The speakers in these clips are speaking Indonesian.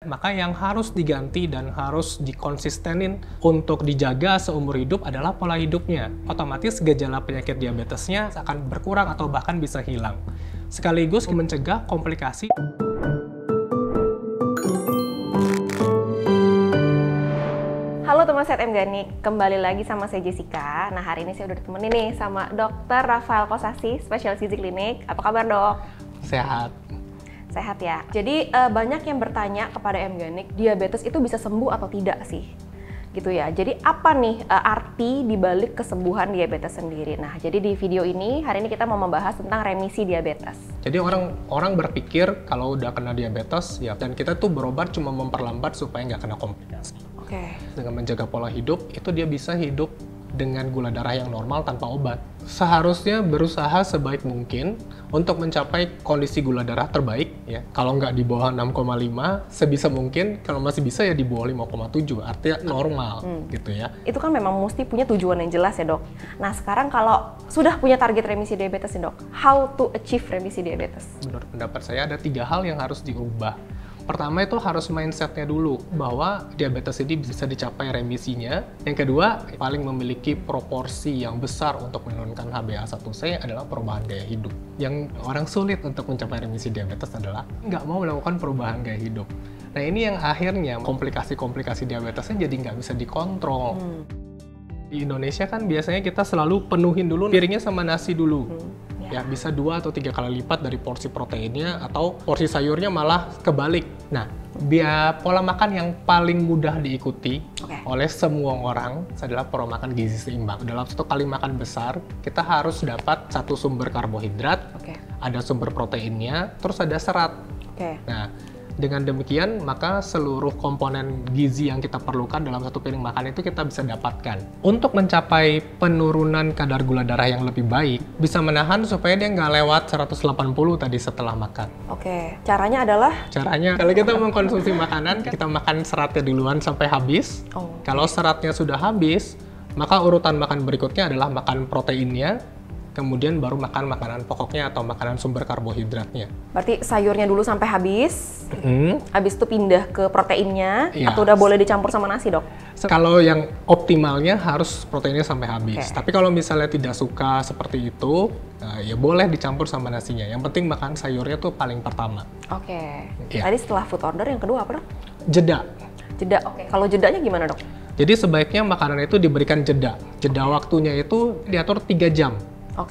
Maka yang harus diganti dan harus dikonsistenin untuk dijaga seumur hidup adalah pola hidupnya. Otomatis gejala penyakit diabetesnya akan berkurang atau bahkan bisa hilang. Sekaligus mencegah komplikasi. Halo teman Sehat Organik, kembali lagi sama saya Jessica. Nah, hari ini saya udah ditemenin nih sama Dr. Rafael Kosasi, spesialis gizi klinik. Apa kabar, Dok? Sehat. Sehat ya. Jadi banyak yang bertanya kepada Organik, diabetes itu bisa sembuh atau tidak sih? Gitu ya. Jadi apa nih arti dibalik kesembuhan diabetes sendiri? Nah, jadi di video ini hari ini kita mau membahas tentang remisi diabetes. Jadi orang berpikir kalau udah kena diabetes ya, dan kita tuh berobat cuma memperlambat supaya nggak kena komplikasi. Oke. Dengan menjaga pola hidup, itu dia bisa hidup dengan gula darah yang normal tanpa obat. Seharusnya berusaha sebaik mungkin untuk mencapai kondisi gula darah terbaik ya. Kalau nggak di bawah 6,5, sebisa mungkin kalau masih bisa ya di bawah 5,7, artinya normal gitu ya. Itu kan memang mesti punya tujuan yang jelas ya, Dok. Nah, sekarang kalau sudah punya target remisi diabetes nih, Dok, how to achieve remisi diabetes? Menurut pendapat saya ada 3 hal yang harus diubah. Pertama itu harus mindsetnya dulu, bahwa diabetes ini bisa dicapai remisinya. Yang kedua, paling memiliki proporsi yang besar untuk menurunkan HbA1c adalah perubahan gaya hidup. Yang orang sulit untuk mencapai remisi diabetes adalah nggak mau melakukan perubahan gaya hidup. Nah, ini yang akhirnya komplikasi-komplikasi diabetesnya jadi nggak bisa dikontrol. Di Indonesia kan biasanya kita selalu penuhin dulu piringnya sama nasi dulu. Ya, bisa 2 atau 3 kali lipat dari porsi proteinnya, atau porsi sayurnya malah kebalik. Nah, biar pola makan yang paling mudah diikuti oleh semua orang adalah pola makan gizi seimbang. Dalam satu kali makan besar, kita harus dapat satu sumber karbohidrat, ada sumber proteinnya, terus ada serat. Nah, dengan demikian, maka seluruh komponen gizi yang kita perlukan dalam satu piring makan itu kita bisa dapatkan. Untuk mencapai penurunan kadar gula darah yang lebih baik, bisa menahan supaya dia nggak lewat 180 tadi setelah makan. Caranya adalah? Caranya, kalau kita mengkonsumsi makanan, kita makan seratnya duluan sampai habis. Kalau seratnya sudah habis, maka urutan makan berikutnya adalah makan proteinnya, kemudian baru makan makanan pokoknya atau makanan sumber karbohidratnya. Berarti sayurnya dulu sampai habis, habis itu pindah ke proteinnya, atau udah boleh dicampur sama nasi, Dok? Kalau yang optimalnya harus proteinnya sampai habis. Tapi kalau misalnya tidak suka seperti itu, ya boleh dicampur sama nasinya. Yang penting makan sayurnya tuh paling pertama. Tadi setelah food order, yang kedua apa, Dok? Jeda. Jeda, Kalau jedanya gimana, Dok? Jadi sebaiknya makanan itu diberikan jeda. Jeda waktunya itu diatur 3 jam.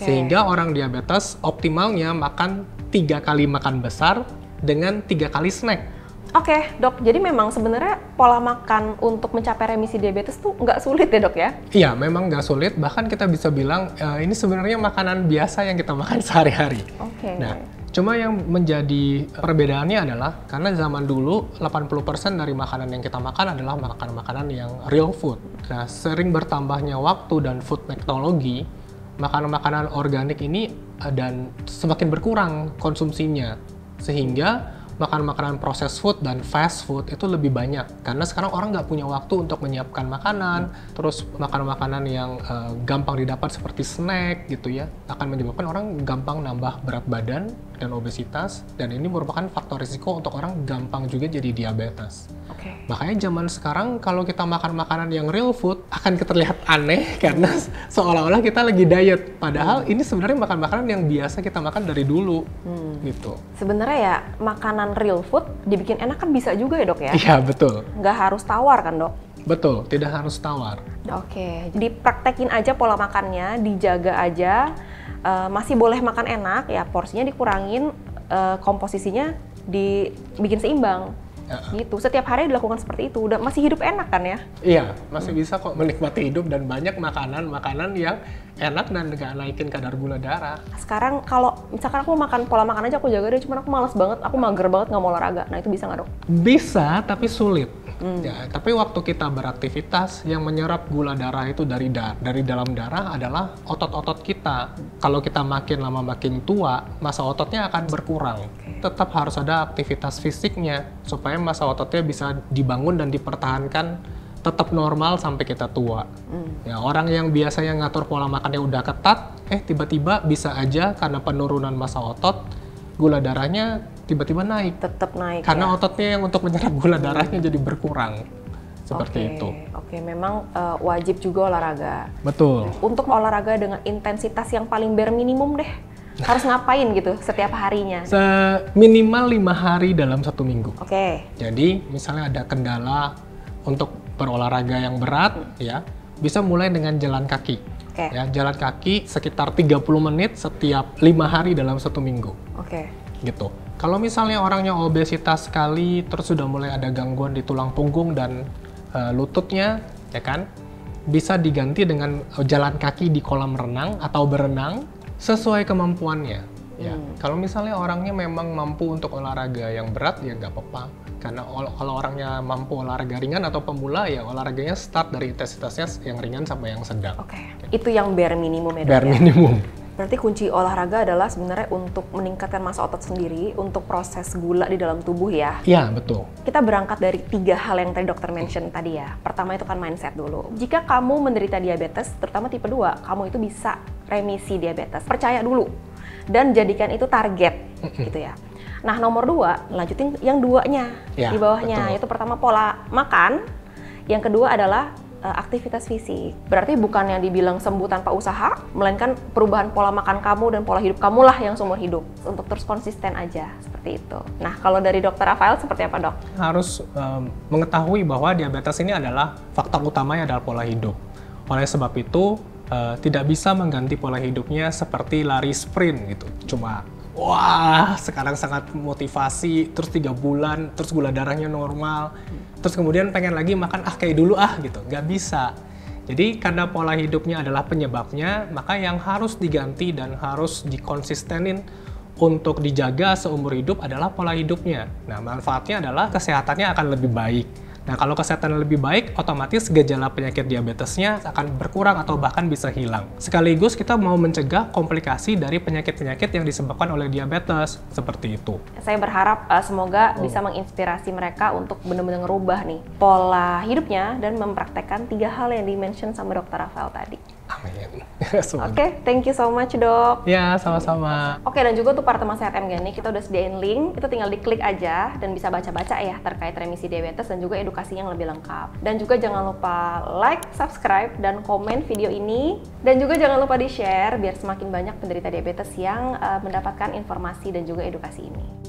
Sehingga orang diabetes optimalnya makan 3 kali makan besar dengan 3 kali snack. Dok. Jadi memang sebenarnya pola makan untuk mencapai remisi diabetes tuh nggak sulit ya, Dok ya? Iya, memang nggak sulit. Bahkan kita bisa bilang ini sebenarnya makanan biasa yang kita makan sehari-hari. Nah, cuma yang menjadi perbedaannya adalah karena zaman dulu 80% dari makanan yang kita makan adalah makanan-makanan yang real food. Nah, sering bertambahnya waktu dan food teknologi, makanan-makanan organik ini dan semakin berkurang konsumsinya, sehingga makanan-makanan processed food dan fast food itu lebih banyak karena sekarang orang nggak punya waktu untuk menyiapkan makanan. Terus makanan-makanan yang gampang didapat seperti snack gitu ya akan menyebabkan orang gampang nambah berat badan dan obesitas, dan ini merupakan faktor risiko untuk orang gampang juga jadi diabetes. Makanya zaman sekarang kalau kita makan makanan yang real food akan terlihat aneh karena seolah-olah kita lagi diet, padahal ini sebenarnya makan makanan yang biasa kita makan dari dulu gitu. Sebenarnya ya makanan real food dibikin enak kan bisa juga ya, Dok ya? Iya, betul. Nggak harus tawar kan, Dok? Betul, tidak harus tawar. Dipraktekin aja pola makannya, dijaga aja, masih boleh makan enak ya, porsinya dikurangin, komposisinya dibikin seimbang. Gitu, setiap hari dilakukan seperti itu, udah masih hidup enak kan ya? Iya, masih bisa kok menikmati hidup dan banyak makanan-makanan yang enak dan nggak naikin kadar gula darah. Sekarang kalau misalkan aku makan pola makan aja aku jaga deh, cuman aku malas banget, aku mager banget nggak mau olahraga. Nah, itu bisa nggak, Dok? Bisa, tapi sulit. Ya, tapi waktu kita beraktivitas, yang menyerap gula darah itu dari dalam darah adalah otot-otot kita. Kalau kita makin lama makin tua, massa ototnya akan berkurang. Tetap harus ada aktivitas fisiknya supaya massa ototnya bisa dibangun dan dipertahankan tetap normal sampai kita tua. Ya, orang yang biasanya ngatur pola makannya udah ketat, tiba-tiba bisa aja karena penurunan massa otot, gula darahnya tiba-tiba naik. Tetap naik. Karena ya? ototnya yang untuk menyerap gula darahnya jadi berkurang. Seperti itu. Oke, memang wajib juga olahraga. Betul. Untuk olahraga dengan intensitas yang paling bare minimum deh, harus ngapain gitu setiap harinya? Minimal 5 hari dalam 1 minggu. Oke. Jadi misalnya ada kendala untuk berolahraga yang berat, ya bisa mulai dengan jalan kaki. Oke. Ya, jalan kaki sekitar 30 menit setiap 5 hari dalam 1 minggu. Oke. Gitu. Kalau misalnya orangnya obesitas sekali, terus sudah mulai ada gangguan di tulang punggung dan lututnya, ya kan, bisa diganti dengan jalan kaki di kolam renang atau berenang sesuai kemampuannya. Ya, kalau misalnya orangnya memang mampu untuk olahraga yang berat, ya nggak apa-apa. Karena kalau orangnya mampu olahraga ringan atau pemula, ya olahraganya start dari intensitasnya yang ringan sampai yang sedang. Oke. Itu yang bare minimum ya, Dok, Bare ya? minimum. Berarti kunci olahraga adalah sebenarnya untuk meningkatkan massa otot sendiri, untuk proses gula di dalam tubuh ya. Iya, betul. Kita berangkat dari 3 hal yang tadi dokter mention tadi ya. Pertama itu kan mindset dulu. Jika kamu menderita diabetes, terutama tipe 2, kamu itu bisa remisi diabetes. Percaya dulu dan jadikan itu target gitu ya. Nah, nomor 2, lanjutin yang 2-nya Ya, di bawahnya. betul. Yaitu pertama pola makan, yang kedua adalah aktivitas fisik. Berarti bukan yang dibilang sembuh tanpa usaha, melainkan perubahan pola makan kamu dan pola hidup kamu lah yang seumur hidup. Untuk terus konsisten aja, seperti itu. Nah, kalau dari Dokter Rafael seperti apa, Dok? Harus mengetahui bahwa diabetes ini adalah faktor utamanya adalah pola hidup. Oleh sebab itu, tidak bisa mengganti pola hidupnya seperti lari sprint gitu. Cuma, wah, sekarang sangat motivasi, terus 3 bulan, terus gula darahnya normal, terus kemudian pengen lagi makan kayak dulu gitu. Nggak bisa. Jadi karena pola hidupnya adalah penyebabnya, maka yang harus diganti dan harus dikonsistenin untuk dijaga seumur hidup adalah pola hidupnya. Nah, manfaatnya adalah kesehatannya akan lebih baik. Nah, kalau kesehatan lebih baik, otomatis gejala penyakit diabetesnya akan berkurang atau bahkan bisa hilang. Sekaligus kita mau mencegah komplikasi dari penyakit-penyakit yang disebabkan oleh diabetes, seperti itu. Saya berharap semoga bisa menginspirasi mereka untuk benar-benar ngerubah nih pola hidupnya dan mempraktekkan 3 hal yang di-mention sama Dokter Rafael tadi. Amin. Oke, thank you so much, Dok. Ya, sama-sama. Oke, dan juga untuk para teman sehat MGNIC, kita udah sediain link, itu tinggal diklik aja dan bisa baca-baca ya terkait remisi diabetes dan juga edukasi yang lebih lengkap. Dan juga jangan lupa like, subscribe, dan komen video ini. Dan juga jangan lupa di-share biar semakin banyak penderita diabetes yang mendapatkan informasi dan juga edukasi ini.